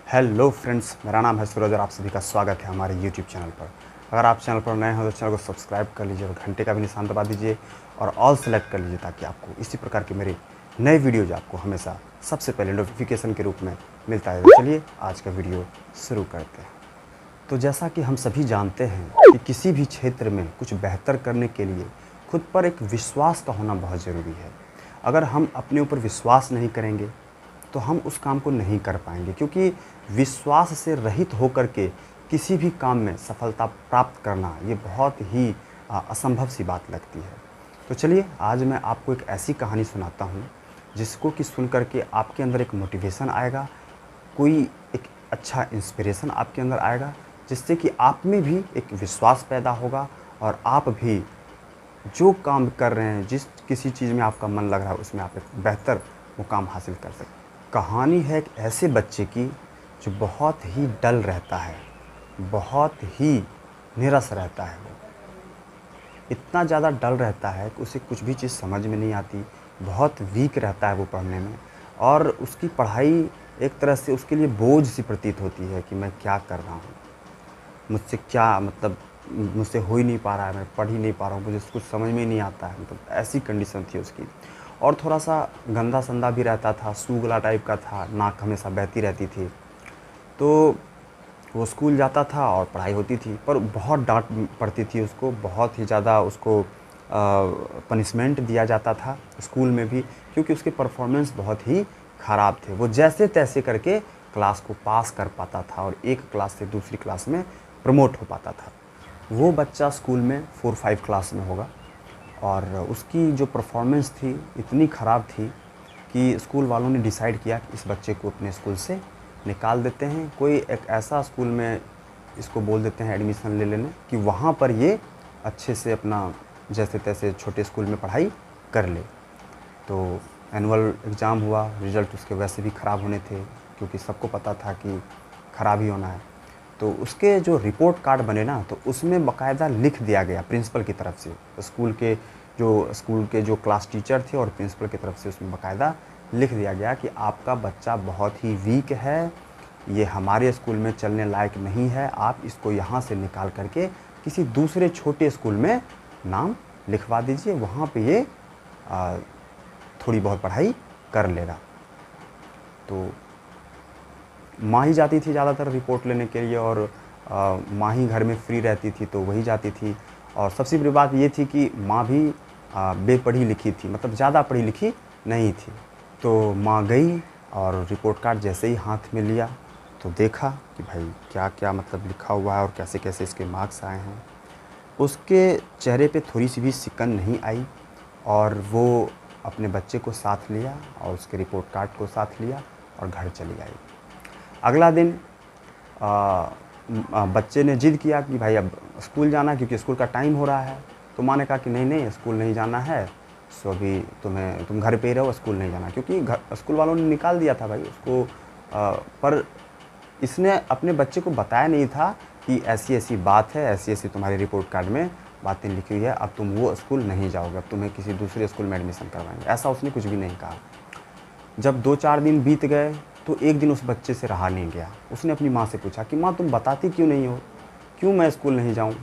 Hello friends, मेरा नाम है सूरज और आप सभी का स्वागत है हमारे यूट्यूब चैनल पर। अगर आप चैनल पर नए हो तो चैनल को सब्सक्राइब कर लीजिए और घंटे का भी निशान दबा दीजिए और ऑल सेलेक्ट कर लीजिए ताकि आपको इसी प्रकार के मेरे नए वीडियोज आपको हमेशा सबसे पहले नोटिफिकेशन के रूप में मिलता है। तो चलिए आज का वीडियो शुरू करते हैं। तो जैसा कि हम सभी जानते हैं कि किसी भी क्षेत्र में कुछ बेहतर करने के लिए खुद पर एक विश्वास का होना बहुत ज़रूरी है। अगर हम अपने ऊपर विश्वास नहीं करेंगे तो हम उस काम को नहीं कर पाएंगे, क्योंकि विश्वास से रहित होकर के किसी भी काम में सफलता प्राप्त करना ये बहुत ही असंभव सी बात लगती है। तो चलिए आज मैं आपको एक ऐसी कहानी सुनाता हूँ जिसको कि सुन करके आपके अंदर एक मोटिवेशन आएगा, कोई एक अच्छा इंस्पिरेशन आपके अंदर आएगा, जिससे कि आप में भी एक विश्वास पैदा होगा और आप भी जो काम कर रहे हैं, जिस किसी चीज़ में आपका मन लग रहा है उसमें आप एक बेहतर मुकाम हासिल कर सकते हैं। कहानी है एक ऐसे बच्चे की जो बहुत ही डल रहता है, बहुत ही नीरस रहता है। वो इतना ज़्यादा डल रहता है कि उसे कुछ भी चीज़ समझ में नहीं आती, बहुत वीक रहता है वो पढ़ने में, और उसकी पढ़ाई एक तरह से उसके लिए बोझ सी प्रतीत होती है कि मैं क्या कर रहा हूँ, मुझसे क्या मतलब मुझसे हो ही नहीं पा रहा है, मैं पढ़ ही नहीं पा रहा हूँ, मुझे कुछ समझ में ही नहीं आता है। मतलब ऐसी कंडीशन थी उसकी। और थोड़ा सा गंदा संदा भी रहता था, सूगला टाइप का था, नाक हमेशा बहती रहती थी। तो वो स्कूल जाता था और पढ़ाई होती थी, पर बहुत डांट पड़ती थी उसको, बहुत ही ज़्यादा उसको पनिशमेंट दिया जाता था स्कूल में भी, क्योंकि उसके परफॉर्मेंस बहुत ही ख़राब थे। वो जैसे तैसे करके क्लास को पास कर पाता था और एक क्लास से दूसरी क्लास में प्रमोट हो पाता था। वो बच्चा स्कूल में 4-5 क्लास में होगा और उसकी जो परफॉर्मेंस थी इतनी ख़राब थी कि स्कूल वालों ने डिसाइड किया कि इस बच्चे को अपने स्कूल से निकाल देते हैं, कोई एक ऐसा स्कूल में इसको बोल देते हैं एडमिशन ले लेने कि वहाँ पर ये अच्छे से अपना जैसे तैसे छोटे स्कूल में पढ़ाई कर ले। तो एनुअल एग्ज़ाम हुआ, रिज़ल्ट उसके वैसे भी ख़राब होने थे क्योंकि सबको पता था कि ख़राब ही होना है। तो उसके जो रिपोर्ट कार्ड बने ना, तो उसमें बाकायदा लिख दिया गया प्रिंसिपल की तरफ से, स्कूल के जो क्लास टीचर थे और प्रिंसिपल की तरफ से उसमें बाकायदा लिख दिया गया कि आपका बच्चा बहुत ही वीक है, ये हमारे स्कूल में चलने लायक नहीं है, आप इसको यहाँ से निकाल करके किसी दूसरे छोटे स्कूल में नाम लिखवा दीजिए, वहाँ पे ये थोड़ी बहुत पढ़ाई कर लेगा। तो माँ ही जाती थी ज़्यादातर रिपोर्ट लेने के लिए, और माँ ही घर में फ्री रहती थी तो वही जाती थी। और सबसे बड़ी बात ये थी कि माँ भी बेपढ़ी लिखी थी, मतलब ज़्यादा पढ़ी लिखी नहीं थी। तो माँ गई और रिपोर्ट कार्ड जैसे ही हाथ में लिया तो देखा कि भाई क्या क्या मतलब लिखा हुआ है और कैसे कैसे इसके मार्क्स आए हैं। उसके चेहरे पे थोड़ी सी भी सिकन नहीं आई और वो अपने बच्चे को साथ लिया और उसके रिपोर्ट कार्ड को साथ लिया और घर चली आई। अगला दिन बच्चे ने जिद किया कि भाई अब स्कूल जाना है क्योंकि स्कूल का टाइम हो रहा है। तो माँ ने कहा कि नहीं नहीं, स्कूल नहीं जाना है, सो अभी तुम घर पे ही रहो, स्कूल नहीं जाना, क्योंकि स्कूल वालों ने निकाल दिया था भाई उसको। पर इसने अपने बच्चे को बताया नहीं था कि ऐसी ऐसी बात है, ऐसी ऐसी तुम्हारे रिपोर्ट कार्ड में बातें लिखी हुई है, अब तुम वो स्कूल नहीं जाओगे, अब तुम्हें किसी दूसरे स्कूल में एडमिशन करवाएंगे। ऐसा उसने कुछ भी नहीं कहा। जब 2-4 दिन बीत गए तो एक दिन उस बच्चे से रहा नहीं गया। उसने अपनी माँ से पूछा कि माँ तुम बताती क्यों नहीं हो, क्यों मैं स्कूल नहीं जाऊँ,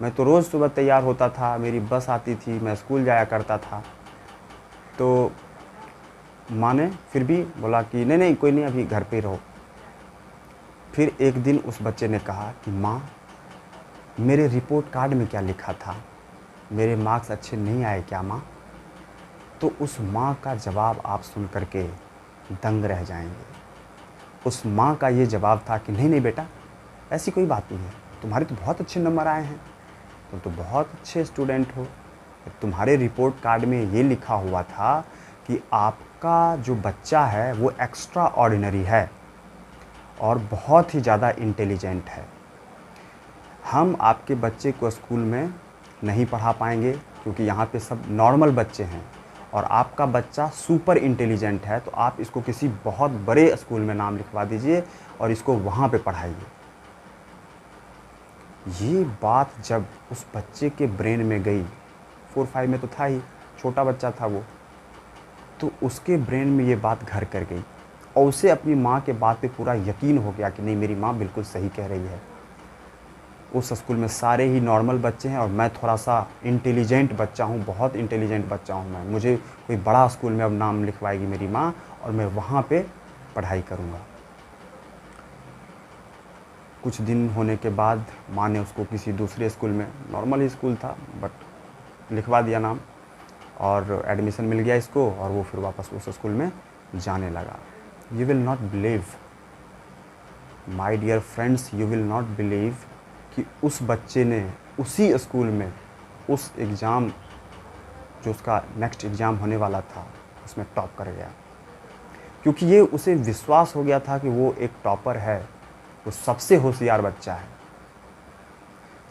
मैं तो रोज़ सुबह तैयार होता था, मेरी बस आती थी, मैं स्कूल जाया करता था। तो माँ ने फिर भी बोला कि नहीं नहीं कोई नहीं, अभी घर पे ही रहो। फिर एक दिन उस बच्चे ने कहा कि माँ मेरे रिपोर्ट कार्ड में क्या लिखा था, मेरे मार्क्स अच्छे नहीं आए क्या माँ। तो उस माँ का जवाब आप सुन करके दंग रह जाएंगे। उस माँ का ये जवाब था कि नहीं नहीं बेटा, ऐसी कोई बात नहीं है, तुम्हारे तो बहुत अच्छे नंबर आए हैं, तुम तो बहुत अच्छे स्टूडेंट हो। तुम्हारे रिपोर्ट कार्ड में ये लिखा हुआ था कि आपका जो बच्चा है वो एक्स्ट्रा ऑर्डिनरी है और बहुत ही ज़्यादा इंटेलिजेंट है। हम आपके बच्चे को स्कूल में नहीं पढ़ा पाएंगे क्योंकि यहाँ पे सब नॉर्मल बच्चे हैं, और आपका बच्चा सुपर इंटेलिजेंट है, तो आप इसको किसी बहुत बड़े स्कूल में नाम लिखवा दीजिए और इसको वहाँ पे पढ़ाइए। ये बात जब उस बच्चे के ब्रेन में गई, 4-5 में तो था ही, छोटा बच्चा था वो, तो उसके ब्रेन में ये बात घर कर गई और उसे अपनी माँ के बात पे पूरा यकीन हो गया कि नहीं, मेरी माँ बिल्कुल सही कह रही है। उस स्कूल में सारे ही नॉर्मल बच्चे हैं और मैं थोड़ा सा इंटेलिजेंट बच्चा हूँ, बहुत इंटेलिजेंट बच्चा हूँ मैं। मुझे कोई बड़ा स्कूल में अब नाम लिखवाएगी मेरी माँ और मैं वहाँ पे पढ़ाई करूँगा। कुछ दिन होने के बाद माँ ने उसको किसी दूसरे स्कूल में, नॉर्मल ही स्कूल था बट लिखवा दिया नाम, और एडमिशन मिल गया इसको, और वो फिर वापस उस स्कूल में जाने लगा। You will not believe my dear friends, you will not believe कि उस बच्चे ने उसी स्कूल में उस एग्ज़ाम, जो उसका नेक्स्ट एग्ज़ाम होने वाला था, उसमें टॉप कर गया। क्योंकि ये उसे विश्वास हो गया था कि वो एक टॉपर है, वो सबसे होशियार बच्चा है।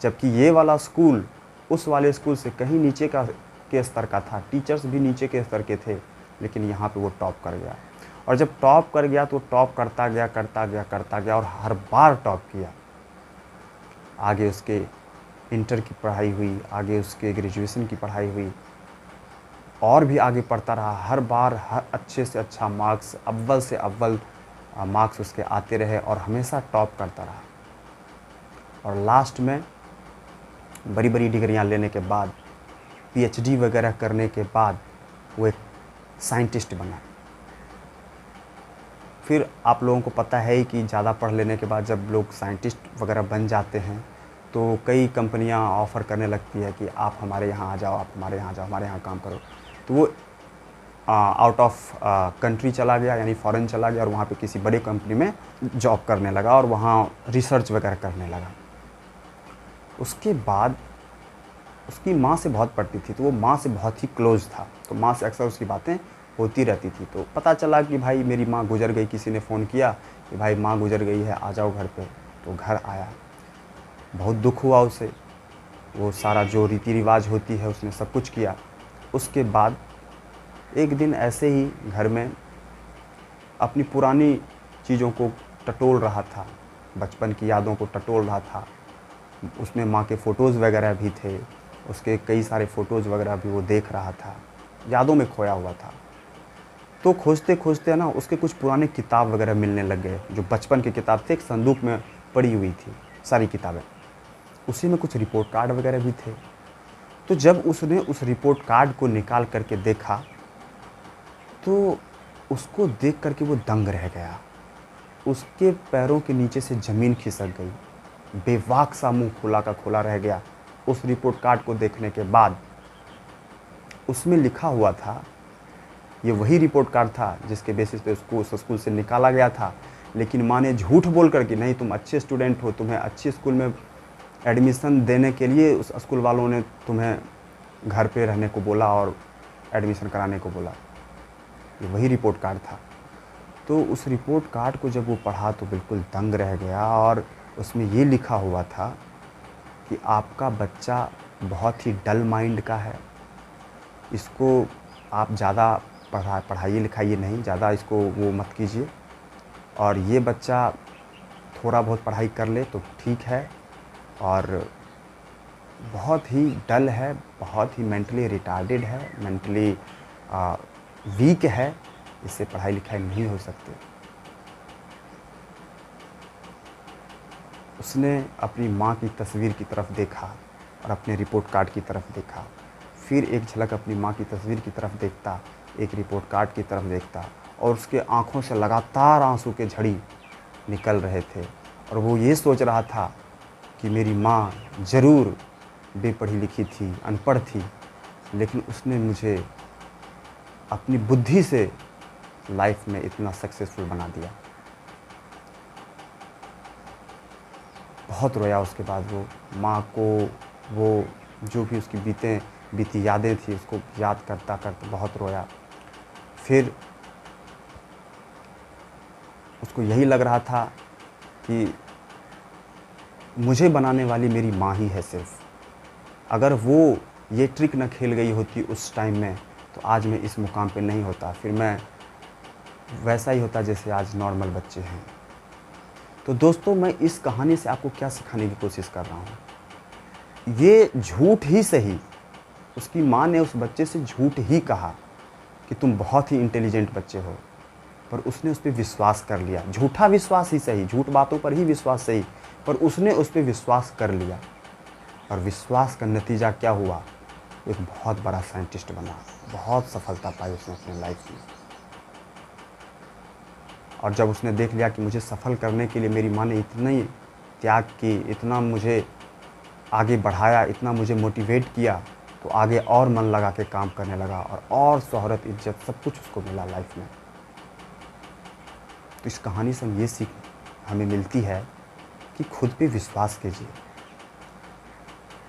जबकि ये वाला स्कूल उस वाले स्कूल से कहीं नीचे के स्तर का था, टीचर्स भी नीचे के स्तर के थे, लेकिन यहाँ पे वो टॉप कर गया। और जब टॉप कर गया तो टॉप करता गया और हर बार टॉप किया। आगे उसके इंटर की पढ़ाई हुई, आगे उसके ग्रेजुएशन की पढ़ाई हुई, और भी आगे पढ़ता रहा। हर बार हर अच्छे से अच्छा मार्क्स, अव्वल से अव्वल मार्क्स उसके आते रहे और हमेशा टॉप करता रहा। और लास्ट में बड़ी बड़ी डिग्रियां लेने के बाद, पीएचडी वगैरह करने के बाद वो एक साइंटिस्ट बना। फिर आप लोगों को पता है ही कि ज़्यादा पढ़ लेने के बाद जब लोग साइंटिस्ट वगैरह बन जाते हैं तो कई कंपनियां ऑफ़र करने लगती है कि आप हमारे यहाँ आ जाओ, आप हमारे यहाँ जाओ, हमारे यहाँ काम करो। तो वो आउट ऑफ कंट्री चला गया, यानी फ़ॉरेन चला गया और वहाँ पे किसी बड़ी कंपनी में जॉब करने लगा और वहाँ रिसर्च वगैरह करने लगा। उसके बाद उसकी माँ से बहुत पढ़ती थी, तो वो माँ से बहुत ही क्लोज था, तो माँ से अक्सर उसकी बातें होती रहती थी। तो पता चला कि भाई मेरी माँ गुजर गई, किसी ने फ़ोन किया कि भाई माँ गुजर गई है, आ जाओ घर पे। तो घर आया, बहुत दुख हुआ उसे। वो सारा जो रीति रिवाज होती है उसने सब कुछ किया। उसके बाद एक दिन ऐसे ही घर में अपनी पुरानी चीज़ों को टटोल रहा था, बचपन की यादों को टटोल रहा था। उसमें माँ के फ़ोटोज़ वगैरह भी थे, उसके कई सारे फ़ोटोज़ वगैरह भी वो देख रहा था, यादों में खोया हुआ था। तो खोजते खोजते ना उसके कुछ पुराने किताब वगैरह मिलने लग गए, जो बचपन की किताब थे, एक संदूक में पड़ी हुई थी सारी किताबें। उसी में कुछ रिपोर्ट कार्ड वगैरह भी थे। तो जब उसने उस रिपोर्ट कार्ड को निकाल करके देखा तो उसको देख करके वो दंग रह गया। उसके पैरों के नीचे से ज़मीन खिसक गई, बेवाक सा मुंह खुला का खुला रह गया। उस रिपोर्ट कार्ड को देखने के बाद उसमें लिखा हुआ था, ये वही रिपोर्ट कार्ड था जिसके बेसिस पे उसको उस स्कूल से निकाला गया था, लेकिन माँ ने झूठ बोल कर कि नहीं तुम अच्छे स्टूडेंट हो, तुम्हें अच्छे स्कूल में एडमिशन देने के लिए उस स्कूल वालों ने तुम्हें घर पे रहने को बोला और एडमिशन कराने को बोला। ये वही रिपोर्ट कार्ड था। तो उस रिपोर्ट कार्ड को जब वो पढ़ा तो बिल्कुल दंग रह गया, और उसमें ये लिखा हुआ था कि आपका बच्चा बहुत ही डल माइंड का है, इसको आप ज़्यादा पढ़ाइए लिखाइए नहीं, ज़्यादा इसको वो मत कीजिए, और ये बच्चा थोड़ा बहुत पढ़ाई कर ले तो ठीक है, और बहुत ही डल है, बहुत ही मेंटली रिटार्डेड है, मेंटली वीक है, इससे पढ़ाई लिखाई नहीं हो सकती। उसने अपनी माँ की तस्वीर की तरफ देखा और अपने रिपोर्ट कार्ड की तरफ देखा, फिर एक झलक अपनी माँ की तस्वीर की तरफ देखता, एक रिपोर्ट कार्ड की तरफ देखता, और उसके आँखों से लगातार आंसू के झड़ी निकल रहे थे। और वो ये सोच रहा था कि मेरी माँ ज़रूर बेपढ़ी लिखी थी, अनपढ़ थी, लेकिन उसने मुझे अपनी बुद्धि से लाइफ में इतना सक्सेसफुल बना दिया। बहुत रोया उसके बाद वो माँ को, वो जो भी उसकी बीती यादें थी उसको याद करता करता बहुत रोया। फिर उसको यही लग रहा था कि मुझे बनाने वाली मेरी माँ ही है सिर्फ। अगर वो ये ट्रिक न खेल गई होती उस टाइम में तो आज मैं इस मुकाम पे नहीं होता, फिर मैं वैसा ही होता जैसे आज नॉर्मल बच्चे हैं। तो दोस्तों, मैं इस कहानी से आपको क्या सिखाने की कोशिश कर रहा हूँ, ये झूठ ही सही, उसकी माँ ने उस बच्चे से झूठ ही कहा कि तुम बहुत ही इंटेलिजेंट बच्चे हो, पर उसने उस पर विश्वास कर लिया। झूठा विश्वास ही सही, झूठ बातों पर ही विश्वास सही, पर उसने उस पर विश्वास कर लिया। और विश्वास का नतीजा क्या हुआ? एक बहुत बड़ा साइंटिस्ट बना, बहुत सफलता पाई उसने अपने लाइफ में। और जब उसने देख लिया कि मुझे सफल करने के लिए मेरी माँ ने इतना ही त्याग की, इतना मुझे आगे बढ़ाया, इतना मुझे मोटिवेट किया, तो आगे और मन लगा के काम करने लगा और शोहरत, इज्जत सब कुछ उसको मिला लाइफ में। तो इस कहानी से हम ये सीख हमें मिलती है कि खुद पे विश्वास कीजिए।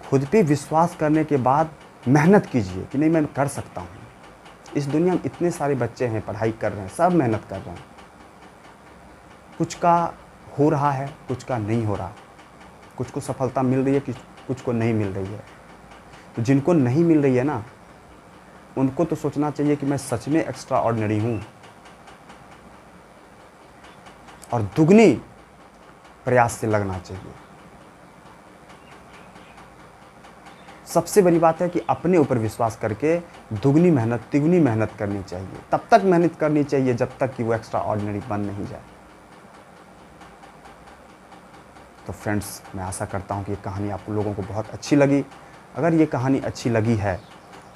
खुद पे विश्वास करने के बाद मेहनत कीजिए कि नहीं, मैं कर सकता हूँ। इस दुनिया में इतने सारे बच्चे हैं, पढ़ाई कर रहे हैं, सब मेहनत कर रहे हैं। कुछ का हो रहा है, कुछ का नहीं हो रहा। कुछ को सफलता मिल रही है, कुछ को नहीं मिल रही है। तो जिनको नहीं मिल रही है ना, उनको तो सोचना चाहिए कि मैं सच में एक्स्ट्रा ऑर्डिनरी हूँ, और दुगनी प्रयास से लगना चाहिए। सबसे बड़ी बात है कि अपने ऊपर विश्वास करके दुगनी मेहनत, तिगुनी मेहनत करनी चाहिए। तब तक मेहनत करनी चाहिए जब तक कि वो एक्स्ट्रा ऑर्डिनरी बन नहीं जाए। तो फ्रेंड्स, मैं आशा करता हूँ कि ये कहानी आप लोगों को बहुत अच्छी लगी। अगर ये कहानी अच्छी लगी है,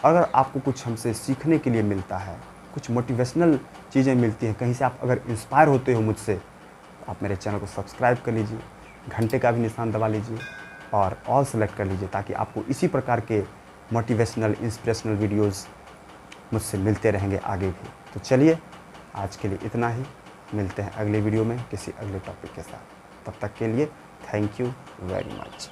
अगर आपको कुछ हमसे सीखने के लिए मिलता है, कुछ मोटिवेशनल चीज़ें मिलती हैं, कहीं से आप अगर इंस्पायर होते हो मुझसे, तो आप मेरे चैनल को सब्सक्राइब कर लीजिए, घंटे का भी निशान दबा लीजिए और ऑल सेलेक्ट कर लीजिए, ताकि आपको इसी प्रकार के मोटिवेशनल, इंस्पिरेशनल वीडियोज़ मुझसे मिलते रहेंगे आगे भी। तो चलिए, आज के लिए इतना ही। मिलते हैं अगले वीडियो में किसी अगले टॉपिक के साथ। तब तक के लिए थैंक यू वेरी मच।